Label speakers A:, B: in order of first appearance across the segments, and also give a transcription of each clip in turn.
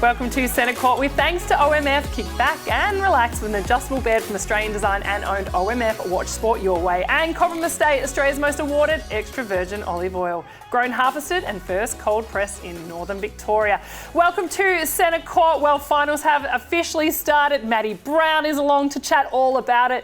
A: Welcome to Centre Court with thanks to OMF. Kick back and relax with an adjustable bed from Australian design and owned OMF. Watch sport your way. And Cobram Estate, Australia's most awarded extra virgin olive oil. Grown, harvested and first cold pressed in northern Victoria. Welcome to Centre Court. Well, finals have officially started. Madi Brown is along to chat all about it.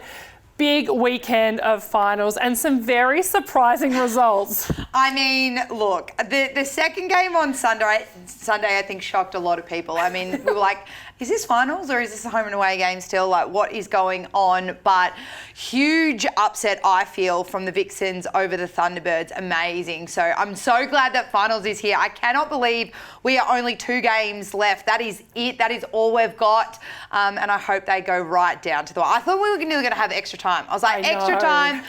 A: Big weekend of finals and some very surprising results.
B: I mean, look, the second game on Sunday, I think shocked a lot of people. I mean, we were like, is this finals or is this a home and away game still? Like, what is going on? But huge upset, I feel, from the Vixens over the Thunderbirds. Amazing. So I'm so glad that finals is here. I cannot believe we are only 2 games left. That is it. That is all we've got. And I hope they go right down to the wire. I thought we were going to have extra time. I was like, extra time?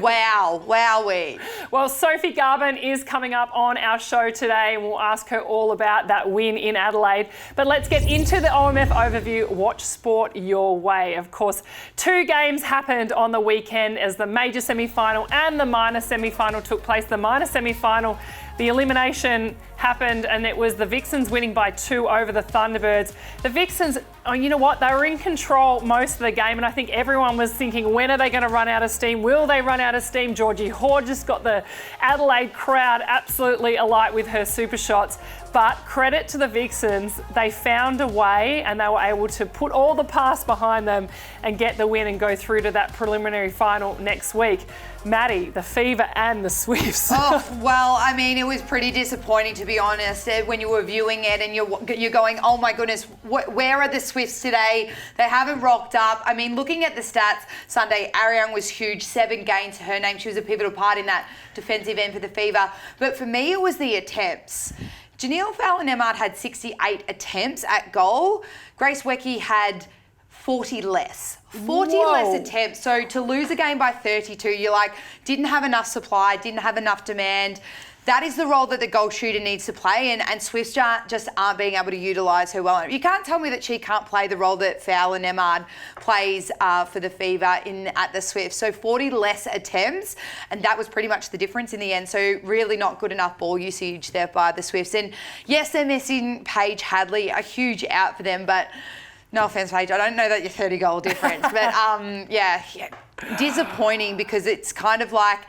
B: Wow. Wowee.
A: Well, Sophie Garbin is coming up on our show today and we'll ask her all about that win in Adelaide. But let's get into the OMF overview. Watch sport your way. Of course, 2 games happened on the weekend as the major semi-final and the minor semi-final took place. The minor semi-final, the elimination happened and it was the Vixens winning by 2 over the Thunderbirds. The Vixens, oh, you know what? They were in control most of the game and I think everyone was thinking, when are they going to run out of steam? Will they run out of steam? Georgie Hoare just got the Adelaide crowd absolutely alight with her super shots. But credit to the Vixens, they found a way and they were able to put all the past behind them and get the win and go through to that preliminary final next week. Madi, the Fever and the Swifts.
B: Oh, well, I mean, it was pretty disappointing, to be honest, when you were viewing it and you're going, oh my goodness, where are the Swifts today? They haven't rocked up. I mean, looking at the stats, Sunday, Ariang was huge, 7 gains to her name. She was a pivotal part in that defensive end for the Fever. But for me, it was the attempts. Janelle Fowler-Nemard had 68 attempts at goal. Grace Wecke had 40 less. 40
A: Whoa.
B: less attempts. So to lose a game by 32, you're like, didn't have enough supply, didn't have enough demand. That is the role that the goal shooter needs to play, and Swifts just aren't being able to utilise her well. You can't tell me that she can't play the role that Fowler-Nemard plays for the Fever at the Swifts. So 40 less attempts, and that was pretty much the difference in the end. So really not good enough ball usage there by the Swifts. And yes, they're missing Paige Hadley, a huge out for them, but no offence, Paige, I don't know that you're 30 goal difference. But yeah, disappointing because it's kind of like,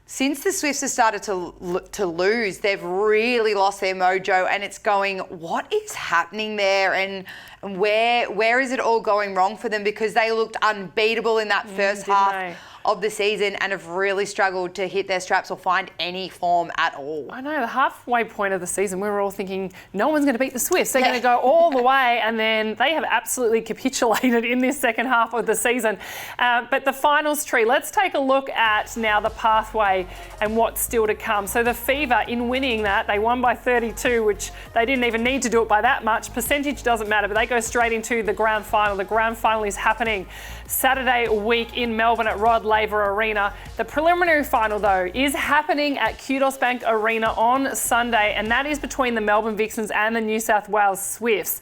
B: since the Swifts have started to lose, they've really lost their mojo and it's going, what is happening there and where is it all going wrong for them? Because they looked unbeatable in that first half of the season and have really struggled to hit their straps or find any form at all.
A: I know, the halfway point of the season, we were all thinking no one's going to beat the Swifts. They're going to go all the way, and then they have absolutely capitulated in this second half of the season. But the finals tree, let's take a look at now the pathway and what's still to come. So the Fever, in winning that, they won by 32, which they didn't even need to do it by that much. Percentage doesn't matter, but they go straight into the grand final. The grand final is happening Saturday week in Melbourne at Rod Laver Arena. The preliminary final, though, is happening at Kudos Bank Arena on Sunday, and that is between the Melbourne Vixens and the New South Wales Swifts.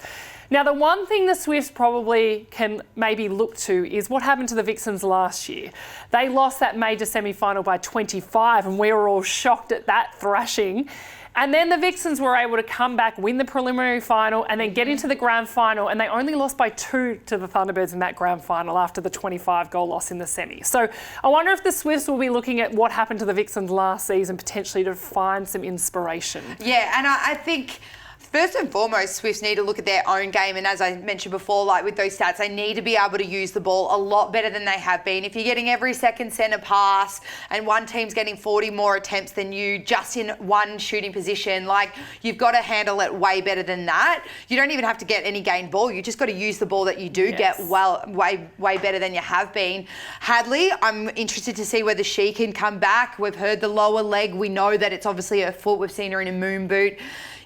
A: Now, the one thing the Swifts probably can maybe look to is what happened to the Vixens last year. They lost that major semi-final by 25, and we were all shocked at that thrashing. And then the Vixens were able to come back, win the preliminary final, and then get into the grand final, and they only lost by 2 to the Thunderbirds in that grand final after the 25-goal loss in the semi. So I wonder if the Swifts will be looking at what happened to the Vixens last season, potentially to find some inspiration.
B: Yeah, and I think first and foremost, Swifts need to look at their own game. And as I mentioned before, like with those stats, they need to be able to use the ball a lot better than they have been. If you're getting every second centre pass and one team's getting 40 more attempts than you just in one shooting position, like you've got to handle it way better than that. You don't even have to get any gained ball. You just got to use the ball that you do get way better than you have been. Hadley, I'm interested to see whether she can come back. We've heard the lower leg. We know that it's obviously her foot. We've seen her in a moon boot.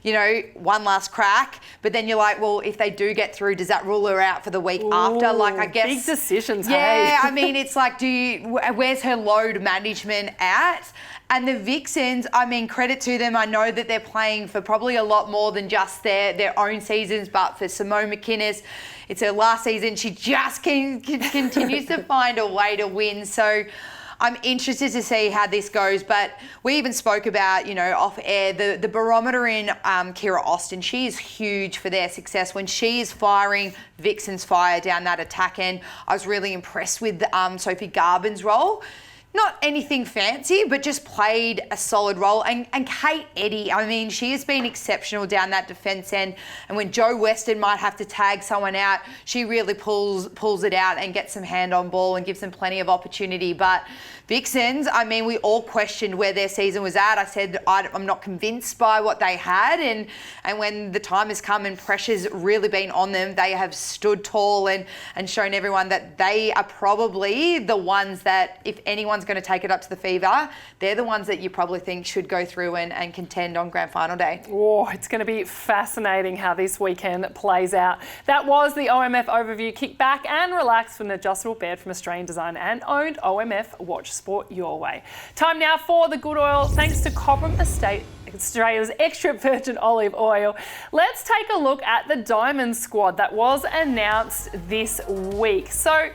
B: You know, one last crack, but then you're like, well, if they do get through, does that rule her out for the week after? Like, I guess
A: big decisions.
B: Yeah, I mean, it's like, where's her load management at? And the Vixens, I mean, credit to them. I know that they're playing for probably a lot more than just their own seasons, but for Simone McInnes, it's her last season. She just continues to find a way to win. So I'm interested to see how this goes, but we even spoke about, off air, the barometer in Kira Austin. She is huge for their success. When she is firing, Vixens fire down that attack end. I was really impressed with Sophie Garbin's role. Not anything fancy, but just played a solid role. And Kate Eddy, I mean, she has been exceptional down that defence end. And when Joe Weston might have to tag someone out, she really pulls it out and gets some hand on ball and gives them plenty of opportunity. But Vixens, I mean, we all questioned where their season was at. I said I'm not convinced by what they had. And when the time has come and pressure's really been on them, they have stood tall and shown everyone that they are probably the ones that, if anyone's going to take it up to the fever, they're the ones that you probably think should go through and contend on grand final day.
A: Oh, it's going to be fascinating how this weekend plays out. That was the OMF overview. Kick back and relax with an adjustable bed from Australian design and owned OMF. Watch sport your way. Time now for the good oil. Thanks to Cobram Estate, Australia's extra virgin olive oil. Let's take a look at the Diamond squad that was announced this week. So,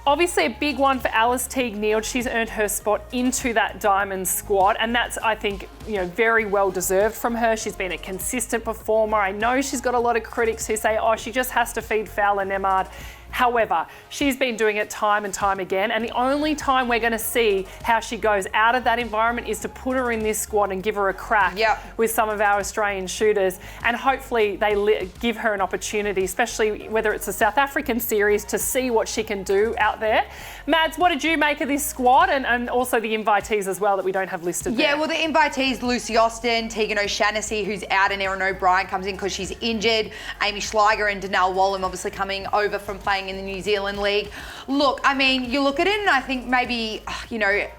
A: obviously a big one for Alice Teague-Neeld. She's earned her spot into that Diamond squad, and that's, I think, very well deserved from her. She's been a consistent performer. I know she's got a lot of critics who say, oh, she just has to feed Fowler Nemard. However, she's been doing it time and time again, and the only time we're going to see how she goes out of that environment is to put her in this squad and give her a crack with some of our Australian shooters, and hopefully they give her an opportunity, especially whether it's a South African series, to see what she can do out there. Mads, what did you make of this squad, and also the invitees as well that we don't have listed there?
B: Yeah, well, the invitees, Lucy Austin, Tegan O'Shannessy, who's out, and Erin O'Brien comes in because she's injured, Amy Schleiger and Danelle Wallam obviously coming over from playing in the New Zealand League. Look, I mean, you look at it and I think maybe,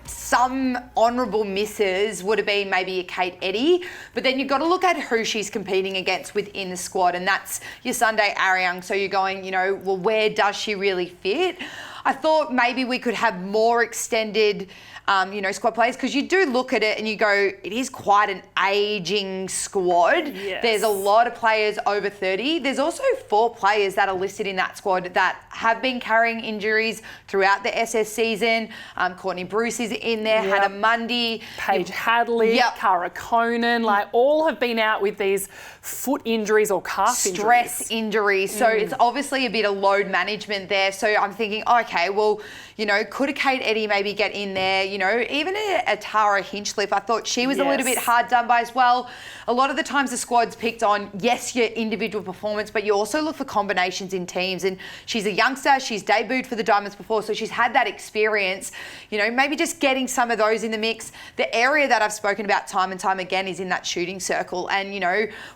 B: some honourable misses would have been maybe a Kate Eddy, but then you've got to look at who she's competing against within the squad, and that's your Sunday Ariang. So you're going, well, where does she really fit? I thought maybe we could have more extended squad players, because you do look at it and you go, it is quite an ageing squad.
A: Yes.
B: There's a lot of players over 30. There's also 4 players that are listed in that squad that have been carrying injuries throughout the SS season. Courtney Bruce is in there, Hannah Mundy,
A: Paige Hadley, Cara Conan, all have been out with these foot injuries or calf
B: stress injuries. So it's obviously a bit of load management there. So I'm thinking, okay, well, could a Kate Eddy maybe get in there? Even a Tara Hinchliffe, I thought she was a little bit hard done by as well. A lot of the times the squad's picked on, yes, your individual performance, but you also look for combinations in teams. And she's a youngster. She's debuted for the Diamonds before, so she's had that experience. Maybe just getting some of those in the mix. The area that I've spoken about time and time again is in that shooting circle. And,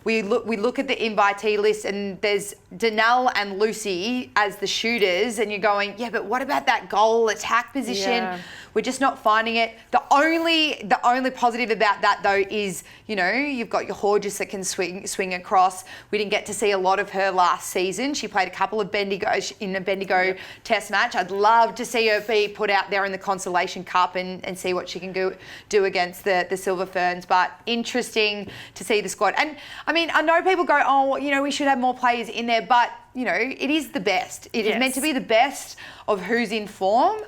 B: we look at the invitee list and there's Danelle and Lucy as the shooters, and you're going, yeah, but what about that goal attack position? Yeah. We're just not finding it. The only positive about that though is, you've got your Horges that can swing across. We didn't get to see a lot of her last season. She played a couple of Bendigo test match. I'd love to see her be put out there in the Consolation Cup and see what she can do against the Silver Ferns. But interesting to see the squad. And I mean, I know people go, oh, we should have more players in there, but it is the best. It is meant to be the best of who's in form.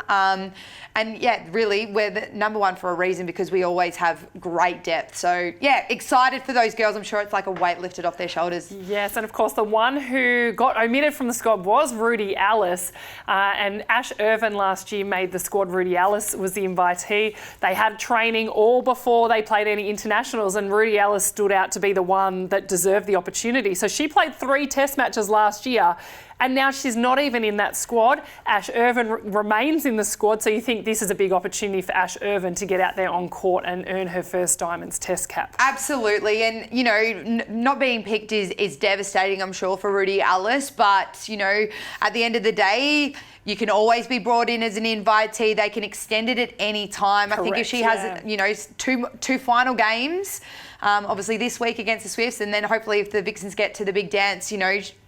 B: And yeah, really, we're the number one for a reason, because we always have great depth. So yeah, excited for those girls. I'm sure it's like a weight lifted off their shoulders.
A: Yes, and of course the one who got omitted from the squad was Rudy Alice. And Ash Irvin last year made the squad. Rudy Alice was the invitee. They had training all before they played any internationals, and Rudy Alice stood out to be the one that deserved the opportunity. So she played 3 test matches last year, and now she's not even in that squad. Ash Irvin remains in the squad, so you think this is a big opportunity for Ash Irvin to get out there on court and earn her first Diamonds test cap.
B: Absolutely, and not being picked is devastating, I'm sure, for Rudy Alice, but at the end of the day, you can always be brought in as an invitee. They can extend it at any time. Correct, I think if she has, two final games, obviously this week against the Swifts, and then hopefully if the Vixens get to the big dance,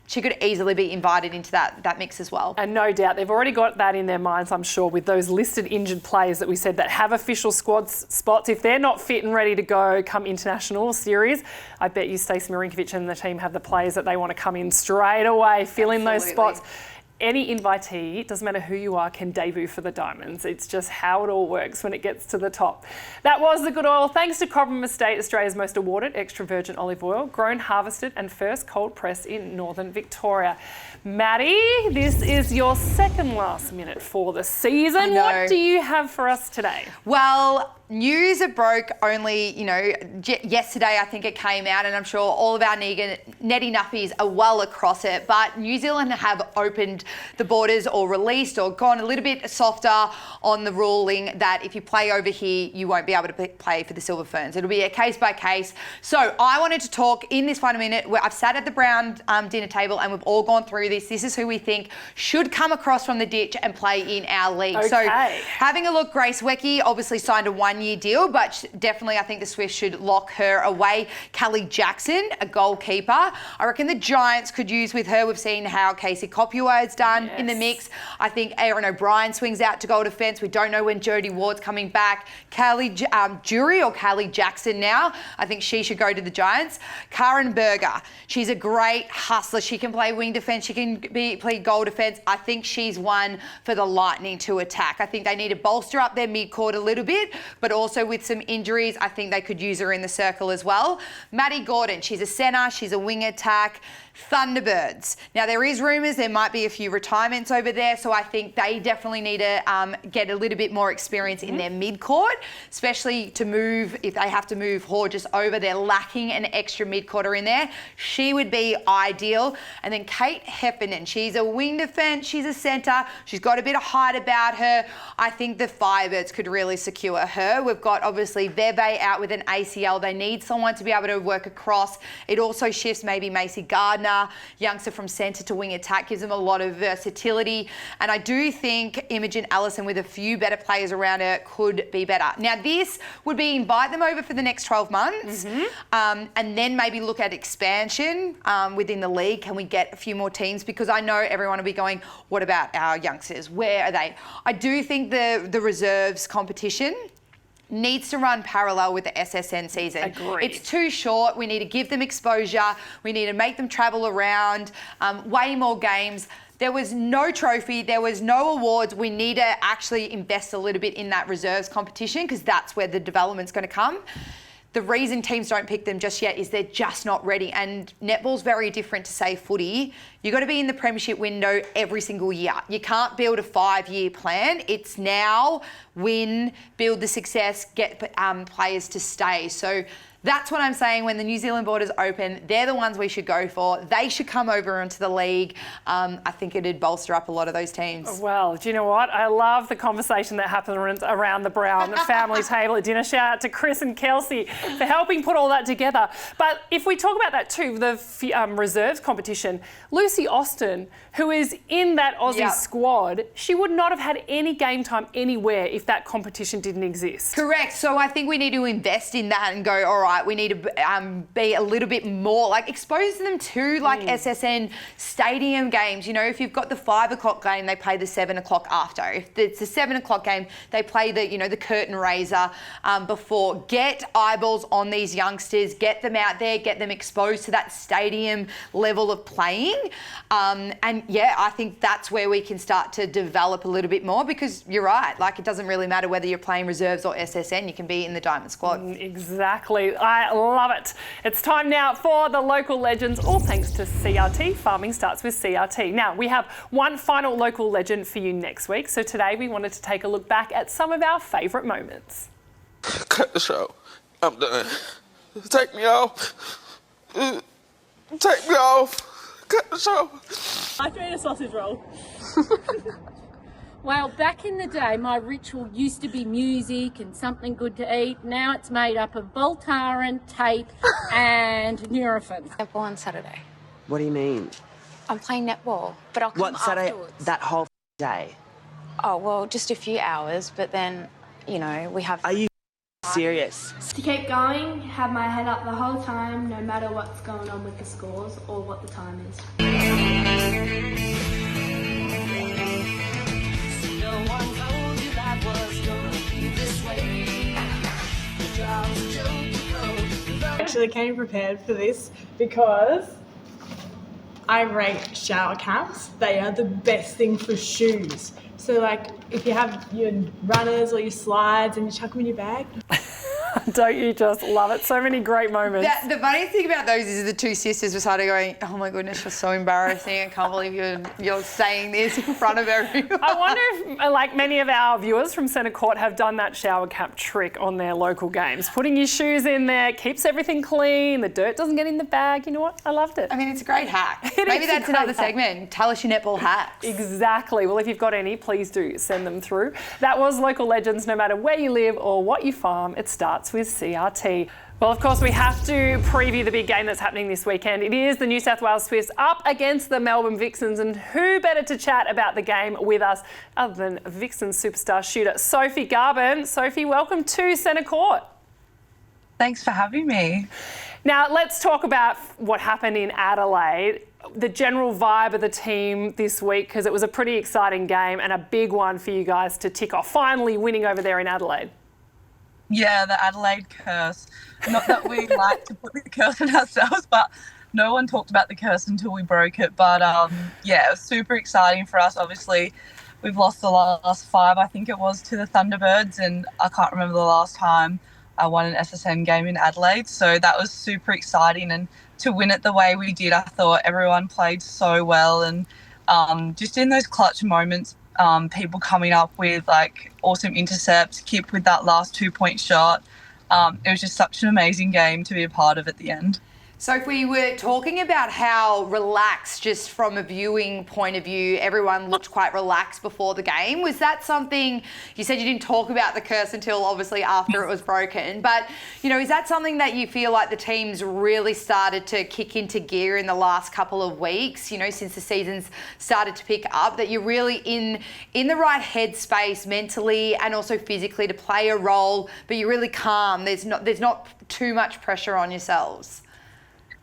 B: she could easily be invited into that mix as well.
A: And no doubt, they've already got that in their minds, I'm sure, with those listed injured players that we said that have official squad spots. If they're not fit and ready to go come international series, I bet you Stacey Marinkovic and the team have the players that they want to come in straight away, fill in those spots. any invitee, it doesn't matter who you are, can debut for the Diamonds. It's just how it all works when it gets to the top. That was the Good Oil. Thanks to Cobram Estate, Australia's most awarded extra virgin olive oil, grown, harvested and first cold pressed in northern Victoria. Maddie, this is your second last minute for the season. What do you have for us today?
B: Well, news that broke only, yesterday I think it came out, and I'm sure all of our netty nuffies are well across it, but New Zealand have opened the borders or released or gone a little bit softer on the ruling that if you play over here, you won't be able to play for the Silver Ferns. It'll be a case by case. So I wanted to talk in this final minute where I've sat at the Brown dinner table and we've all gone through this. This is who we think should come across from the ditch and play in our league.
A: Okay.
B: So having a look, Grace Wecky obviously signed a one-year deal, but definitely I think the Swifts should lock her away. Callie Jackson, a goalkeeper. I reckon the Giants could use with her. We've seen how Casey Kopua has done in the mix. I think Aaron O'Brien swings out to goal defence. We don't know when Jodie Ward's coming back. Callie Jackson now. I think she should go to the Giants. Karen Berger, she's a great hustler. She can play wing defence. She can play goal defence. I think she's one for the Lightning to attack. I think they need to bolster up their mid-court a little bit, but also with some injuries, I think they could use her in the circle as well. Maddie Gordon, she's a centre. She's a wing attack. Thunderbirds. Now, there is rumours there might be a few retirements over there, so I think they definitely need to get a little bit more experience in their mid-court, especially to move, if they have to move Horges over, they're lacking an extra mid-courter in there. She would be ideal. And then Kate Heffernan, she's a wing defence, she's a centre, she's got a bit of height about her. I think the Firebirds could really secure her. We've got, obviously, Veve out with an ACL. They need someone to be able to work across. It also shifts maybe Macy Gardner, youngster from centre to wing attack, gives them a lot of versatility. And I do think Imogen Allison, with a few better players around her, could be better. Now, this would be invite them over for the next 12 months and then maybe look at expansion within the league. Can we get a few more teams? Because I know everyone will be going, what about our youngsters? Where are they? I do think the reserves competition needs to run parallel with the SSN season.
A: Agreed.
B: It's too short. We need to give them exposure. We need to make them travel around, way more games. There was no trophy. There was no awards. We need to actually invest a little bit in that reserves competition because that's where the development's going to come. The reason teams don't pick them just yet is they're just not ready. And netball's very different to, say, footy. You've got to be in the premiership window every single year. You can't build a 5-year plan. It's now win, build the success, get players to stay. So that's what I'm saying. When the New Zealand borders open, they're the ones we should go for. They should come over into the league. I think it'd bolster up a lot of those teams.
A: Well, do you know what? I love the conversation that happens around the Brown family table at dinner. Shout out to Chris and Kelsey for helping put all that together. But if we talk about that too, the reserves competition, Lucy Austin, who is in that Aussie squad, she would not have had any game time anywhere if that competition didn't exist. Correct.
B: So I think we need to invest in that and go, all right, we need to be a little bit more, like expose them to like SSN stadium games. You know, if you've got the 5 o'clock game, they play the 7 o'clock after. If it's the 7 o'clock game, they play the, the curtain raiser before. Get eyeballs on these youngsters, get them out there, get them exposed to that stadium level of playing. And yeah, I think that's where we can start to develop a little bit more because you're right, like it doesn't really matter whether you're playing reserves or SSN, you can be in the Diamond squad.
A: Exactly. I love it. It's time now for the local legends, all thanks to CRT. Farming starts with CRT. Now, we have one final local legend for you next week. So today we wanted to take a look back at some of our favourite moments.
C: Cut the show. I'm done. Take me off. Take me off. Cut the show.
D: I threw in a sausage roll. Well, back in the day, my ritual used to be music and something good to eat. Now it's made up of Voltaren, tape and Nurofen.
E: Netball on Saturday.
F: What do you mean?
E: I'm playing netball, but I'll come
F: What, Saturday?
E: afterwards.
F: That whole day?
E: Oh, well, just a few hours, but then, we have...
F: Are you serious?
G: To keep going, have my head up the whole time, no matter what's going on with the scores or what the time is.
H: Actually came prepared for this because I rate shower caps. They are the best thing for shoes. So, like, if you have your runners or your slides and you chuck them in your bag.
A: Don't you just love it? So many great moments.
B: The funny thing about those is the two sisters were starting going, oh my goodness, you're so embarrassing. I can't believe you're saying this in front of everyone.
A: I wonder if, like many of our viewers from Centre Court, have done that shower cap trick on their local games. Putting your shoes in there keeps everything clean. The dirt doesn't get in the bag. You know what? I loved it.
B: I mean, it's a great hack. Maybe that's another segment. Tell us your netball hacks.
A: Exactly. Well, if you've got any, please do send them through. That was Local Legends. No matter where you live or what you farm, it starts with CRT. Well, of course, we have to preview the big game that's happening this weekend. It is the New South Wales Swifts up against the Melbourne Vixens, and who better to chat about the game with us other than Vixens superstar shooter Sophie Garbin. Sophie, welcome to Centre Court.
I: Thanks for having me.
A: Now, let's talk about what happened in Adelaide. The general vibe of the team this week, because it was a pretty exciting game and a big one for you guys to tick off, finally winning over there in Adelaide.
I: Yeah, the Adelaide curse. Not that we like to put the curse on ourselves, but no one talked about the curse until we broke it. But yeah, it was super exciting for us. Obviously, we've lost the last 5, I think it was, to the Thunderbirds, and I can't remember the last time I won an SSN game in Adelaide. So that was super exciting, and to win it the way we did, I thought everyone played so well, and just in those clutch moments, people coming up with like awesome intercepts, Kip with that last 2-point shot. It was just such an amazing game to be a part of at the end.
B: So if we were talking about how relaxed, just from a viewing point of view, everyone looked quite relaxed before the game. Was that something, you said you didn't talk about the curse until obviously after it was broken, but you know, is that something that you feel like the team's really started to kick into gear in the last couple of weeks, you know, since the season's started to pick up, that you're really in the right headspace mentally and also physically to play a role, but you're really calm, there's not too much pressure on yourselves?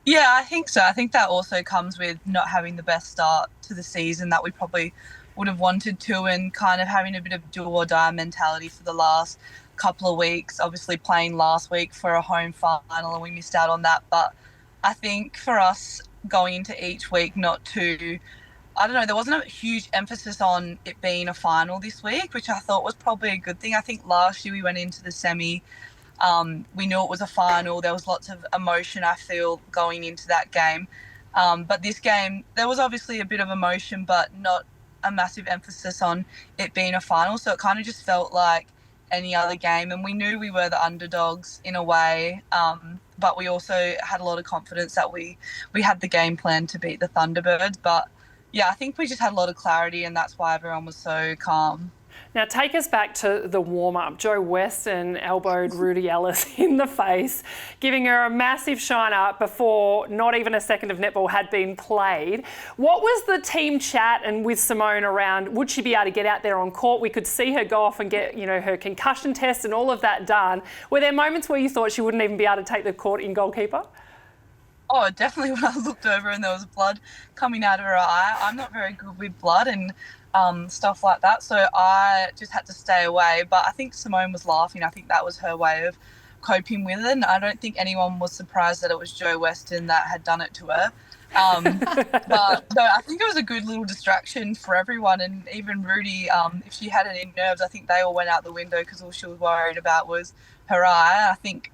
I: Yeah, I think so. I think that also comes with not having the best start to the season that we probably would have wanted to, and kind of having a bit of do or die mentality for the last couple of weeks. Obviously playing last week for a home final and we missed out on that. But I think for us going into each week, not to, I don't know, there wasn't a huge emphasis on it being a final this week, which I thought was probably a good thing. I think last year we went into the semi, we knew it was a final. There was lots of emotion, I feel, going into that game. But this game, there was obviously a bit of emotion, but not a massive emphasis on it being a final. So it kind of just felt like any other game. And we knew we were the underdogs in a way. But we also had a lot of confidence that we had the game plan to beat the Thunderbirds. But yeah, I think we just had a lot of clarity, and that's why everyone was so calm.
A: Now, take us back to the warm-up. Joe Weston elbowed Rudy Ellis in the face, giving her a massive shine-up before not even a second of netball had been played. What was the team chat and with Simone around, would she be able to get out there on court? We could see her go off and get, you know, her concussion test and all of that done. Were there moments where you thought she wouldn't even be able to take the court in goalkeeper?
I: Oh, definitely when I looked over and there was blood coming out of her eye. I'm not very good with blood and stuff like that, so I just had to stay away. But I think Simone was laughing. I think that was her way of coping with it, and I don't think anyone was surprised that it was Joe Weston that had done it to her. But no, I think it was a good little distraction for everyone, and even Rudy, if she had any nerves, I think they all went out the window because all she was worried about was her eye. I think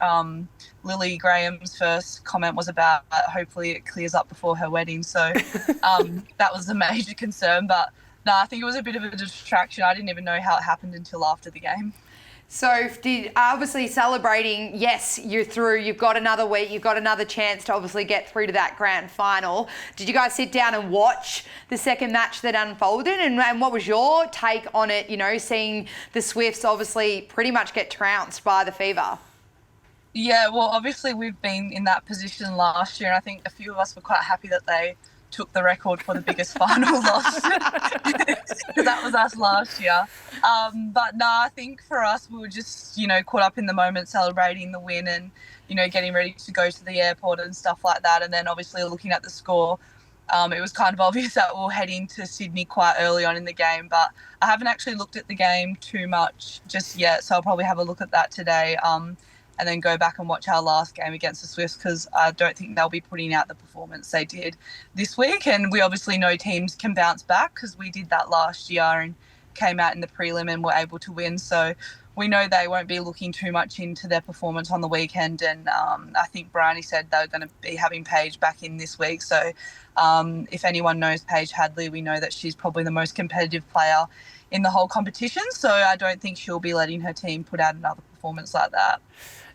I: Lily Graham's first comment was about hopefully it clears up before her wedding, so that was a major concern. But no, I think it was a bit of a distraction. I didn't even know how it happened until after the game.
B: So obviously celebrating, yes, you're through, you've got another week, you've got another chance to obviously get through to that grand final. Did you guys sit down and watch the second match that unfolded? And what was your take on it, you know, seeing the Swifts obviously pretty much get trounced by the Fever?
I: Yeah, well, obviously we've been in that position last year, and I think a few of us were quite happy that they took the record for the biggest final loss. That was us last year. But no, I think for us, we were just, you know, caught up in the moment, celebrating the win and, you know, getting ready to go to the airport and stuff like that. And then obviously looking at the score, it was kind of obvious that we were heading to Sydney quite early on in the game. But I haven't actually looked at the game too much just yet, so I'll probably have a look at that today. and then go back and watch our last game against the Swifts, because I don't think they'll be putting out the performance they did this week. And we obviously know teams can bounce back, because we did that last year and came out in the prelim and were able to win. So we know they won't be looking too much into their performance on the weekend. And I think Bryony said they were going to be having Paige back in this week. So if anyone knows Paige Hadley, we know that she's probably the most competitive player in the whole competition. So I don't think she'll be letting her team put out another performance like that.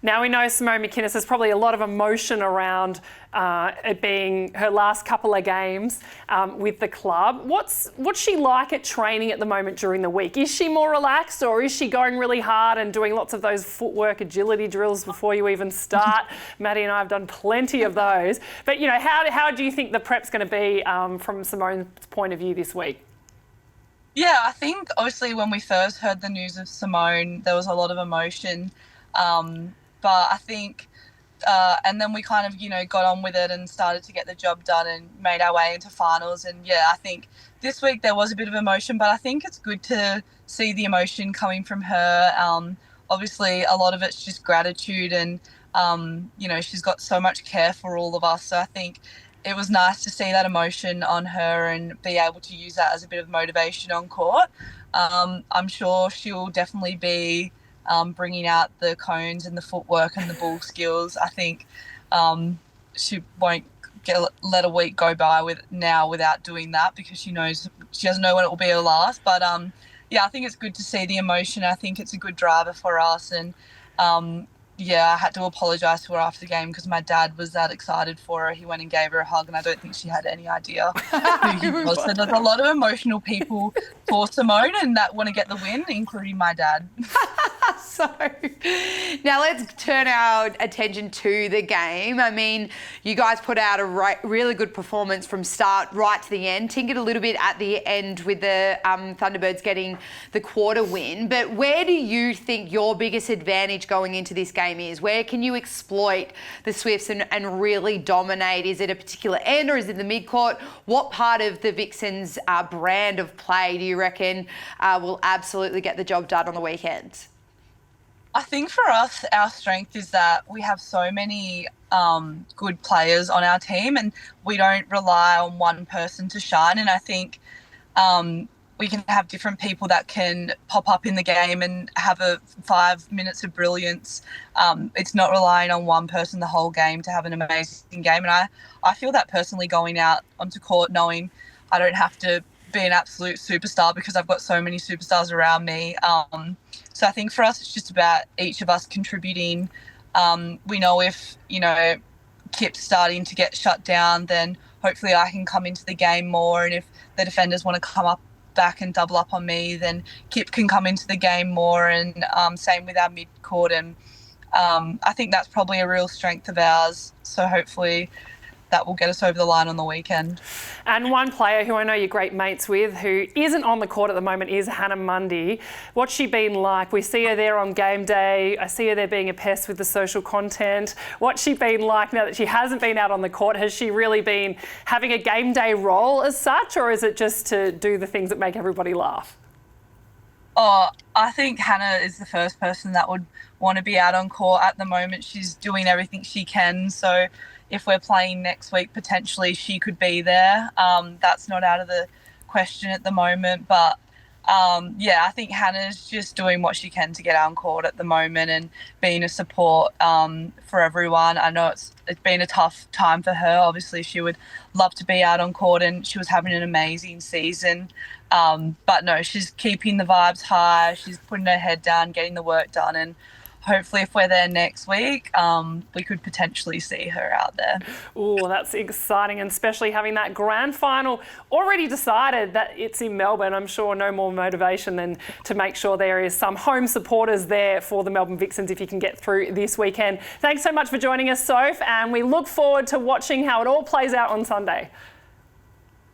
A: Now we know Simone McInnes, there's probably a lot of emotion around it being her last couple of games with the club. What's she like at training at the moment during the week? Is she more relaxed, or is she going really hard and doing lots of those footwork agility drills before you even start? Maddie and I have done plenty of those. But, you know, how do you think the prep's going to be from Simone's point of view this week?
I: Yeah, I think obviously when we first heard the news of Simone, there was a lot of emotion. But I think, and then we kind of, you know, got on with it and started to get the job done and made our way into finals. And yeah, I think this week there was a bit of emotion, but I think it's good to see the emotion coming from her. Obviously, a lot of it's just gratitude, and, you know, she's got so much care for all of us. So I think it was nice to see that emotion on her and be able to use that as a bit of motivation on court. I'm sure she'll definitely be bringing out the cones and the footwork and the ball skills. I think she won't let a week go by without doing that, because she doesn't know when it will be her last. But yeah, I think it's good to see the emotion. I think it's a good driver for us. And yeah, I had to apologise to her after the game because my dad was that excited for her. He went and gave her a hug, and I don't think she had any idea who he was. So there's a lot of emotional people for Simone and that want to get the win, including my dad.
B: So now let's turn our attention to the game. I mean, you guys put out a really good performance from start right to the end. Tinkered a little bit at the end with the Thunderbirds getting the quarter win. But where do you think your biggest advantage going into this game is? Where can you exploit the Swifts and really dominate? Is it a particular end, or is it the midcourt? What part of the Vixens' brand of play do you reckon will absolutely get the job done on the weekend?
I: I think for us, our strength is that we have so many good players on our team, and we don't rely on one person to shine. And I think we can have different people that can pop up in the game and have 5 minutes of brilliance. It's not relying on one person the whole game to have an amazing game. And I feel that personally going out onto court, knowing I don't have to be an absolute superstar because I've got so many superstars around me. So I think for us, it's just about each of us contributing. We know if, you know, Kip's starting to get shut down, then hopefully I can come into the game more. And if the defenders want to come up back and double up on me, then Kip can come into the game more. And same with our mid-court. And I think that's probably a real strength of ours. So hopefully that will get us over the line on the weekend.
A: And one player who I know you're great mates with, who isn't on the court at the moment, is Hannah Mundy. What's she been like? We see her there on game day. I see her there being a pest with the social content. What's she been like now that she hasn't been out on the court? Has she really been having a game day role as such, or is it just to do the things that make everybody laugh?
I: Oh, I think Hannah is the first person that would want to be out on court at the moment. She's doing everything she can. So if we're playing next week, potentially she could be there. That's not out of the question at the moment. But, yeah, I think Hannah's just doing what she can to get out on court at the moment and being a support for everyone. I know it's been a tough time for her. Obviously, she would love to be out on court, and she was having an amazing season. But, no, she's keeping the vibes high. She's putting her head down, getting the work done, and hopefully if we're there next week, we could potentially see her out there.
A: Oh, that's exciting, and especially having that grand final already decided that it's in Melbourne. I'm sure no more motivation than to make sure there is some home supporters there for the Melbourne Vixens if you can get through this weekend. Thanks so much for joining us, Soph, and we look forward to watching how it all plays out on Sunday.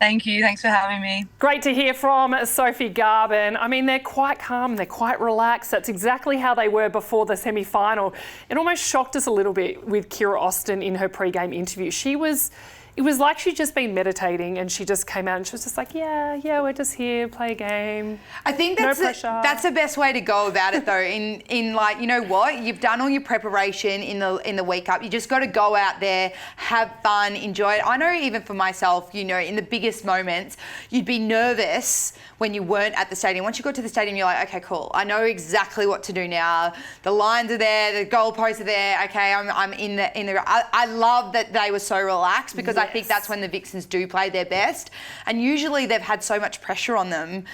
I: Thank you. Thanks for having me.
A: Great to hear from Sophie Garbin. I mean, they're quite calm, they're quite relaxed. That's exactly how they were before the semi-final. It almost shocked us a little bit with Kira Austin in her pre-game interview. She was It was like she'd just been meditating and she just came out and she was just like, yeah, we're just here, play a game.
B: I think
A: No pressure.
B: that's the best way to go about it though. In like, you know what? You've done all your preparation in the week up. You just got to go out there, have fun, enjoy it. I know even for myself, you know, in the biggest moments, you'd be nervous when you weren't at the stadium. Once you got to the stadium, you're like, okay, cool. I know exactly what to do now. The lines are there, the goalposts are there. Okay, I'm in the. I love that they were so relaxed because I think that's when the Vixens do play their best. And usually they've had so much pressure on them,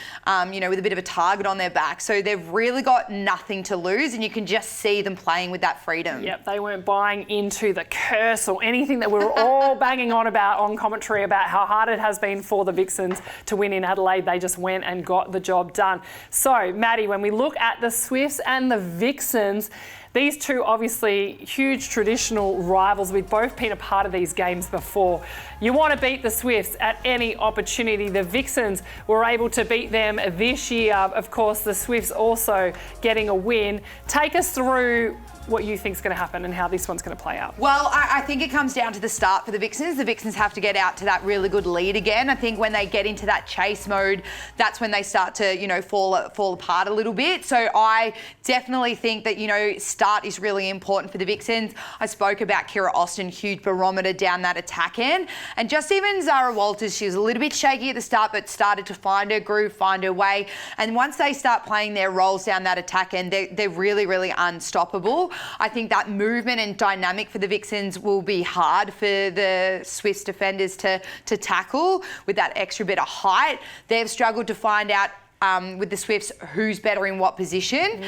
B: you know, with a bit of a target on their back. So they've really got nothing to lose, and you can just see them playing with that freedom.
A: Yep, they weren't buying into the curse or anything that we were all banging on about on commentary about how hard it has been for the Vixens to win in Adelaide. They just went and got the job done. So, Maddie, when we look at the Swifts and the Vixens, these two obviously huge traditional rivals. We've both been a part of these games before. You want to beat the Swifts at any opportunity. The Vixens were able to beat them this year. Of course, the Swifts also getting a win. Take us through what you think is going to happen and how this one's going to play out.
B: Well, I think it comes down to the start for the Vixens. The Vixens have to get out to that really good lead again. I think when they get into that chase mode, that's when they start to, you know, fall apart a little bit. So I definitely think that, you know, start is really important for the Vixens. I spoke about Kira Austin, huge barometer down that attack end. And just even Zara Walters, she was a little bit shaky at the start, but started to find her groove, find her way. And once they start playing their roles down that attack end, they're really, really unstoppable. I think that movement and dynamic for the Vixens will be hard for the Swifts defenders to tackle with that extra bit of height. They've struggled to find out with the Swifts who's better in what position.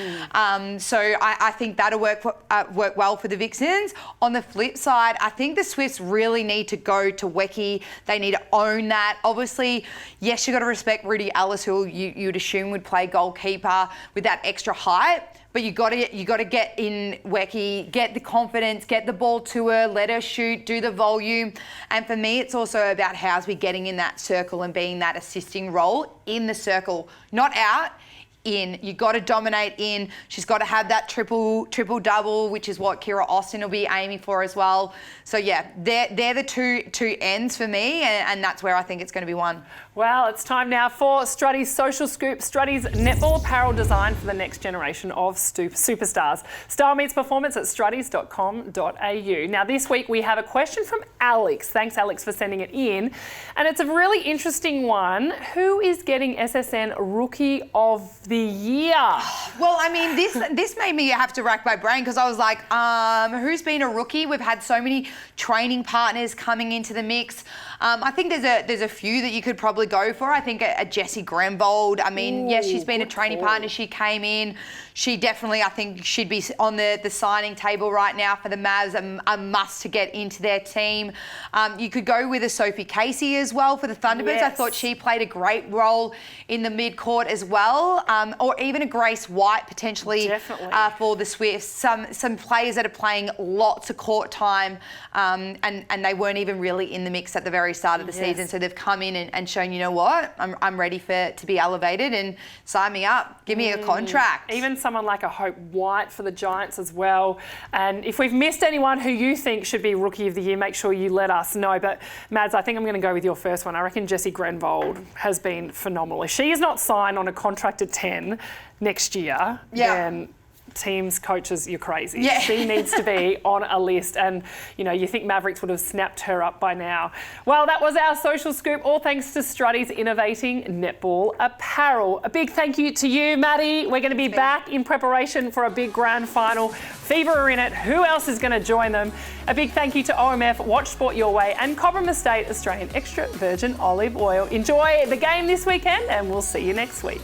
B: So I think that'll work well for the Vixens. On the flip side, I think the Swifts really need to go to Wecky. They need to own that. Obviously, yes, you've got to respect Rudy Ellis, who you'd assume would play goalkeeper with that extra height. But you got to get in Wecky, get the confidence, get the ball to her, let her shoot, do the volume. And for me, it's also about Housby getting in that circle and being that assisting role in the circle, not out. In. You got to dominate in. She's got to have that triple double, which is what Kira Austin will be aiming for as well. So yeah, they're the two ends for me, and that's where I think it's going to be won.
A: Well, it's time now for Strutty's Social Scoop, Strutty's netball apparel design for the next generation of superstars. Style meets performance at struttys.com.au. Now, this week we have a question from Alex. Thanks, Alex, for sending it in. And it's a really interesting one. Who is getting SSN Rookie of the Year?
B: Well, I mean, this made me have to rack my brain because I was like, who's been a rookie? We've had so many training partners coming into the mix. I think there's a few that you could probably go for. I think a Jessie Grenvold. I mean, yes, she's been a training partner. She came in. She definitely, I think, should be on the signing table right now for the Mavs, a must to get into their team. You could go with a Sophie Casey as well for the Thunderbirds. Yes. I thought she played a great role in the mid-court as well. Or even a Grace White potentially for the Swifts. Some players that are playing lots of court time and they weren't even really in the mix at the very start of the season. So they've come in and shown, you know what, I'm ready to be elevated and sign me up. Give me a contract.
A: Even someone like a Hope White for the Giants as well. And if we've missed anyone who you think should be Rookie of the Year, make sure you let us know. But Mads, I think I'm going to go with your first one. I reckon Jessie Grenvold has been phenomenal. If she is not signed on a contracted 10 next year, then teams, coaches, you're crazy.
B: Yeah.
A: She needs to be on a list, and you know, you think Mavericks would have snapped her up by now. Well, that was our social scoop, all thanks to Strutty's innovating netball apparel. A big thank you to you, Maddie. We're going to be back in preparation for a big grand final. Fever are in it. Who else is going to join them? A big thank you to OMF, Watch Sport Your Way, and Cobram Estate Australian Extra Virgin Olive Oil. Enjoy the game this weekend, and we'll see you next week.